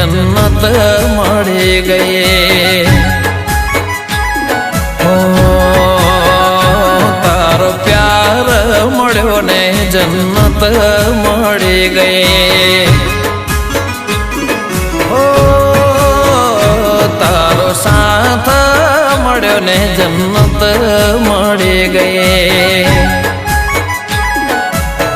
जन्नत मળી गई। ओ तारो प्यार मळ्यो ने जन्नत मળી गई। ओ तारो साथ मळ्यो ने जन्नत मળી गई।